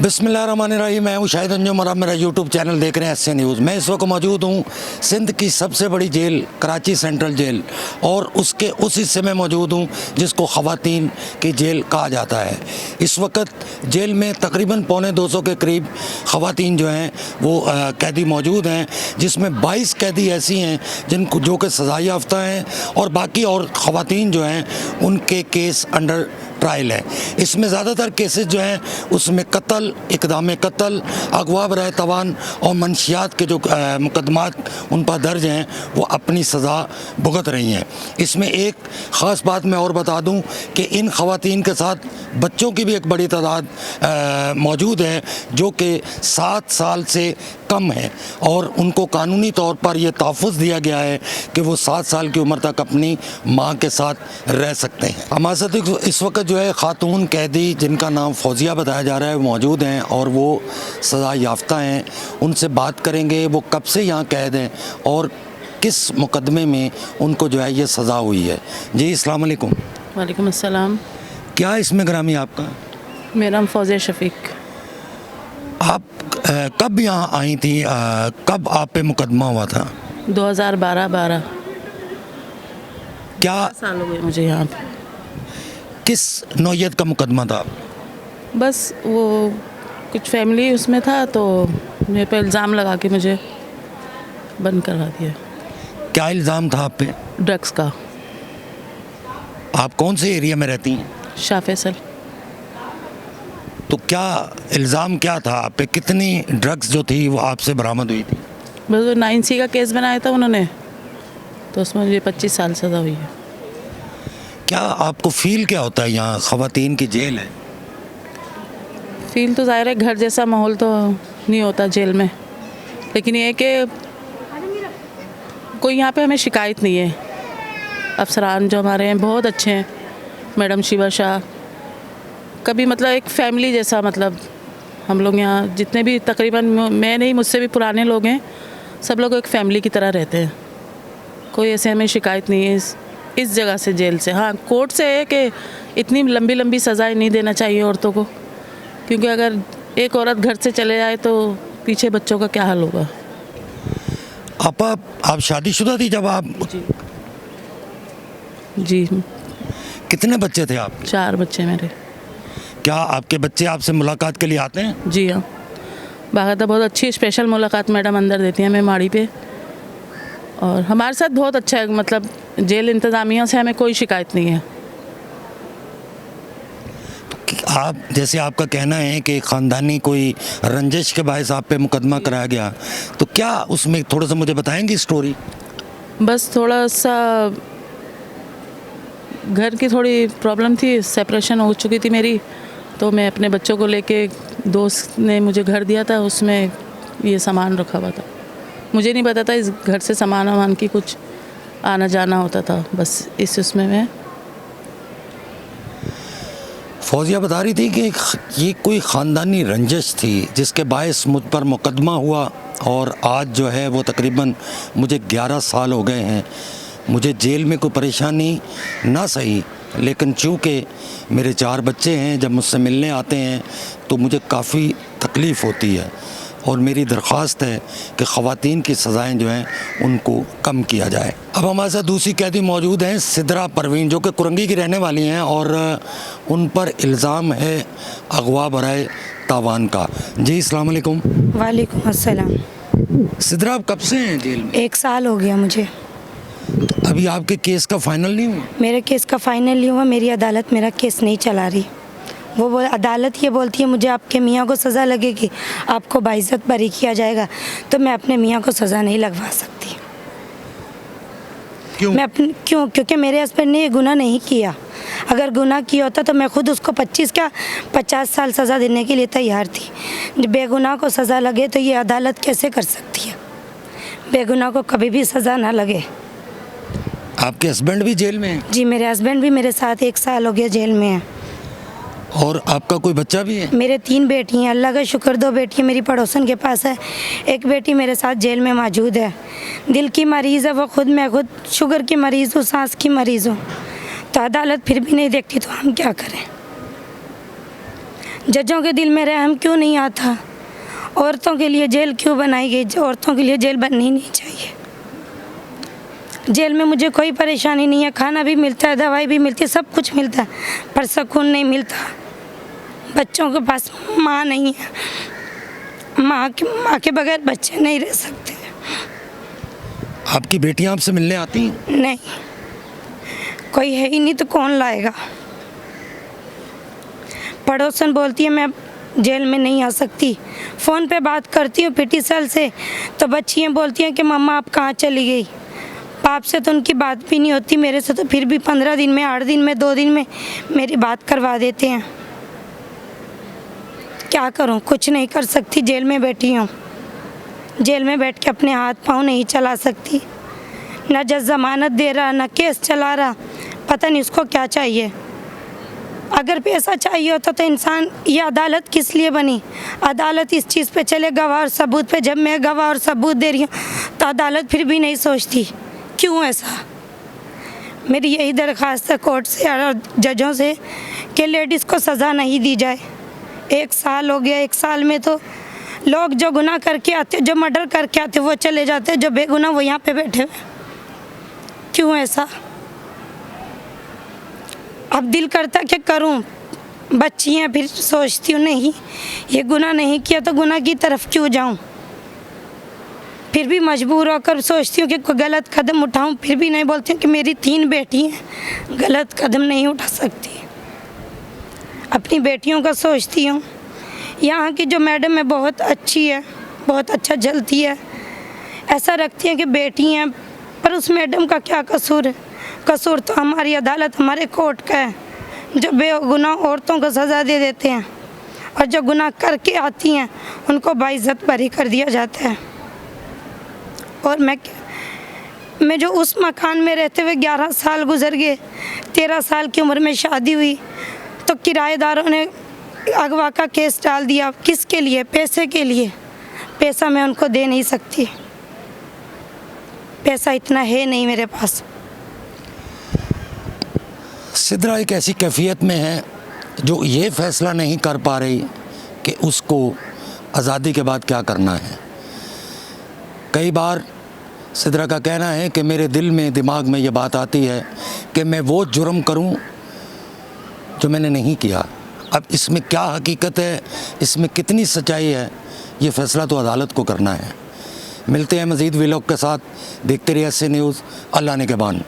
बिस्मिल्लाहिर्रहमानिर्रहीम। मैं हूँ शाहिद अंजुम और आप मेरा यूट्यूब चैनल देख रहे हैं एसए न्यूज़। मैं इस वक्त मौजूद हूँ सिंध की सबसे बड़ी जेल कराची सेंट्रल जेल और उसके उस हिस्से में मौजूद हूँ जिसको ख़वातीन की जेल कहा जाता है। इस वक्त जेल में तकरीबन 250 के करीब ख़वातीन जो हैं वो कैदी मौजूद हैं, जिसमें 22 कैदी ऐसी हैं जिनको जो कि सज़ा याफ्ता हैं और बाकी और ख़वातीन जो हैं उनके केस अंडर ट्रायल है। इसमें ज़्यादातर केसेस जो हैं उसमें कत्ल, इक़दाम कत्ल, अगवा बराए तवान और मंशियात के जो मुकदमात उन पर दर्ज हैं वो अपनी सज़ा भुगत रही हैं। इसमें एक ख़ास बात मैं और बता दूं कि इन ख़वातीन के साथ बच्चों की भी एक बड़ी तादाद मौजूद है जो कि 7 साल से कम है और उनको कानूनी तौर पर यह तहफ़्फ़ुज़ दिया गया है कि वो 7 साल की उम्र तक अपनी माँ के साथ रह सकते हैं। हमारे साथ इस वक्त जो है ख़ातून कैदी जिनका नाम फौजिया बताया जा रहा है मौजूद हैं और वो सज़ा याफ्ता हैं। उनसे बात करेंगे वो कब से यहाँ कैद हैं और किस मुकदमे में उनको जो है ये सज़ा हुई है। जी अस्सलाम वालेकुम। वालेकुम अस्सलाम। क्या इसमें ग्रामी आपका? मेरा नाम फौजिया शफीक। आप कब यहाँ आई थी, कब आप पे मुकदमा हुआ था? 2012 क्या साल हो गए मुझे यहाँ पे। किस नौयत का मुकदमा था? बस वो कुछ फैमिली उसमें था तो मेरे पे इल्ज़ाम लगा के मुझे बंद करवा दिया। क्या इल्ज़ाम था आप पे? ड्रग्स का। आप कौन से एरिया में रहती हैं? शाह फैसल। तो क्या इल्ज़ाम क्या था आप पे? कितनी ड्रग्स जो थी वो आपसे बरामद हुई थी? बस वो 9C का केस बनाया था उन्होंने, तो उसमें मुझे 25 साल सज़ा हुई है। क्या आपको फ़ील क्या होता है यहाँ ख़वातीन की जेल है? फील तो ज़ाहिर है घर जैसा माहौल तो नहीं होता जेल में, लेकिन ये कि कोई यहाँ पे हमें शिकायत नहीं है। अफसरान जो हमारे हैं बहुत अच्छे हैं, मैडम शिवा शाह, कभी मतलब एक फैमिली जैसा, मतलब हम लोग यहाँ जितने भी तकरीबन मैं नहीं मुझसे भी पुराने लोग हैं सब लोग एक फ़ैमिली की तरह रहते हैं। कोई ऐसे हमें शिकायत नहीं है इस जगह से, जेल से। हाँ, कोर्ट से है कि इतनी लंबी लंबी सज़ाएं नहीं देना चाहिए औरतों को, क्योंकि अगर एक औरत घर से चले जाए तो पीछे बच्चों का क्या हाल होगा। आप शादीशुदा थी जब आप? जी। कितने बच्चे थे आप? 4 बच्चे मेरे। क्या आपके बच्चे आपसे मुलाकात के लिए आते हैं? जी हाँ, बाकायदा बहुत अच्छी स्पेशल मुलाकात मैडम अंदर देती हैं हमें माड़ी पे, और हमारे साथ बहुत अच्छा है। मतलब जेल इंतज़ामिया से हमें कोई शिकायत नहीं है। आप जैसे आपका कहना है कि ख़ानदानी कोई रंजिश के बायस आप पे मुकदमा कराया गया, तो क्या उसमें थोड़ा सा मुझे बताएंगी स्टोरी? बस थोड़ा सा घर की थोड़ी प्रॉब्लम थी, सेपरेशन हो चुकी थी मेरी, तो मैं अपने बच्चों को लेके, दोस्त ने मुझे घर दिया था, उसमें ये सामान रखा हुआ था। मुझे नहीं पता था इस घर से सामान वामान की कुछ आना जाना होता था, बस इस उसमें मैं। फौजिया बता रही थी कि ये कोई ख़ानदानी रंजिश थी जिसके बायस मुझ पर मुकदमा हुआ और आज जो है वो तकरीबन मुझे 11 साल हो गए हैं। मुझे जेल में कोई परेशानी ना सही, लेकिन चूँकि मेरे 4 बच्चे हैं, जब मुझसे मिलने आते हैं तो मुझे काफ़ी तकलीफ़ होती है और मेरी दरख्वास्त है कि ख़वातीन की सज़ाएं जो हैं उनको कम किया जाए। अब हमारे साथ दूसरी कैदी मौजूद हैं, सिद्रा परवीन, जो कि कुरंगी की रहने वाली हैं और उन पर इल्ज़ाम है अगवा बराए तावान का। जी अस्सलाम वालेकुम। वालेकुम अस्सलाम। सिद्रा, आप कब से हैं जेल में? 1 साल हो गया मुझे। अभी आपके केस का फ़ाइनल नहीं हुआ? मेरे केस का फ़ाइनल नहीं हुआ। मेरी अदालत मेरा केस नहीं चला रही। वो अदालत ये बोलती है मुझे आपके मियाँ को सज़ा लगेगी, आपको बाइज़्ज़त बरी किया जाएगा, तो मैं अपने मियाँ को सज़ा नहीं लगवा सकती। क्यों? क्योंकि मेरे हस्बैंड ने ये गुनाह नहीं किया। अगर गुनाह किया होता तो मैं खुद उसको 50 साल सज़ा देने के लिए तैयार थी। बेगुनाह को सज़ा लगे तो ये अदालत कैसे कर सकती है? बेगुनाह को कभी भी सज़ा ना लगे। आपके हस्बैंड भी जेल में हैं? जी, मेरे हस्बैंड भी मेरे साथ 1 साल हो गया जेल में है। और आपका कोई बच्चा भी है? मेरे 3 बेटी हैं, अल्लाह का शुक्र। 2 बेटी मेरी पड़ोसन के पास है, 1 बेटी मेरे साथ जेल में मौजूद है। दिल की मरीज़ है वो, मैं खुद शुगर की मरीज़ हूँ, सांस की मरीज़ हूँ। तो अदालत फिर भी नहीं देखती तो हम क्या करें? जजों के दिल में रहम क्यों नहीं आता? औरतों के लिए जेल क्यों बनाई गई? औरतों के लिए जेल बननी नहीं चाहिए। जेल में मुझे कोई परेशानी नहीं है, खाना भी मिलता है, दवाई भी मिलती है, सब कुछ मिलता है, पर सुकून नहीं मिलता। बच्चों के पास माँ नहीं है, माँ के बगैर बच्चे नहीं रह सकते। आपकी बेटियां आपसे मिलने आती हैं? नहीं, कोई है ही नहीं तो कौन लाएगा। पड़ोसन बोलती है मैं जेल में नहीं आ सकती। फ़ोन पे बात करती हूँ पीटी सेल से तो बच्चियाँ बोलती हैं कि मम्मा आप कहाँ चली गई। बाप से तो उनकी बात भी नहीं होती, मेरे से तो फिर भी 15 दिन में, 8 दिन में, 2 दिन में मेरी बात करवा देते हैं। क्या करूँ, कुछ नहीं कर सकती, जेल में बैठी हूँ। जेल में बैठ के अपने हाथ पाँव नहीं चला सकती। न जज ज़मानत दे रहा, न केस चला रहा, पता नहीं उसको क्या चाहिए। अगर पैसा चाहिए होता तो इंसान, ये अदालत किस लिए बनी? अदालत इस चीज़ पे चले, गवाह और सबूत पे। जब मैं गवाह और सबूत दे रही हूँ तो अदालत फिर भी नहीं सोचती, क्यों ऐसा? मेरी यही दरख्वास्त है कोर्ट से और जजों से कि लेडीज़ को सज़ा नहीं दी जाए। 1 साल हो गया, 1 साल में तो लोग जो गुनाह करके आते, जो मर्डर करके आते वो चले जाते, जो बेगुनाह वो यहाँ पे बैठे हुए। क्यों ऐसा? अब दिल करता कि करूं, बच्ची हैं, फिर सोचती हूँ नहीं, ये गुनाह नहीं किया तो गुनाह की तरफ क्यों जाऊं। फिर भी मजबूर होकर सोचती हूँ कि कोई गलत कदम उठाऊं, फिर भी नहीं, बोलती हूँ कि मेरी 3 बेटी हैं, गलत कदम नहीं उठा सकती। अपनी बेटियों का सोचती हूँ। यहाँ की जो मैडम है बहुत अच्छी है, बहुत अच्छा जलती है, ऐसा रखती है कि बेटी हैं, पर उस मैडम का क्या कसूर है? कसूर तो हमारी अदालत, हमारे कोर्ट का है, जो बेगुनाह औरतों को सज़ा दे देते हैं और जो गुनाह करके आती हैं उनको बाइज्जत बरी कर दिया जाता है। और मैं जो उस मकान में रहते हुए 11 साल गुजर गए, 13 साल की उम्र में शादी हुई तो किराएदारों ने अगवा का केस डाल दिया। किसके लिए? पैसे के लिए। पैसा मैं उनको दे नहीं सकती, पैसा इतना है नहीं मेरे पास। सिद्रा एक ऐसी कैफियत में है जो ये फैसला नहीं कर पा रही कि उसको आज़ादी के बाद क्या करना है। कई बार सिद्रा का कहना है कि मेरे दिल में, दिमाग में ये बात आती है कि मैं वो जुर्म करूं जो मैंने नहीं किया। अब इसमें क्या हकीकत है, इसमें कितनी सच्चाई है, ये फ़ैसला तो अदालत को करना है। मिलते हैं मज़ीद व्लॉग के साथ, देखते रहिए SC न्यूज़। अल्लाह ने के बान।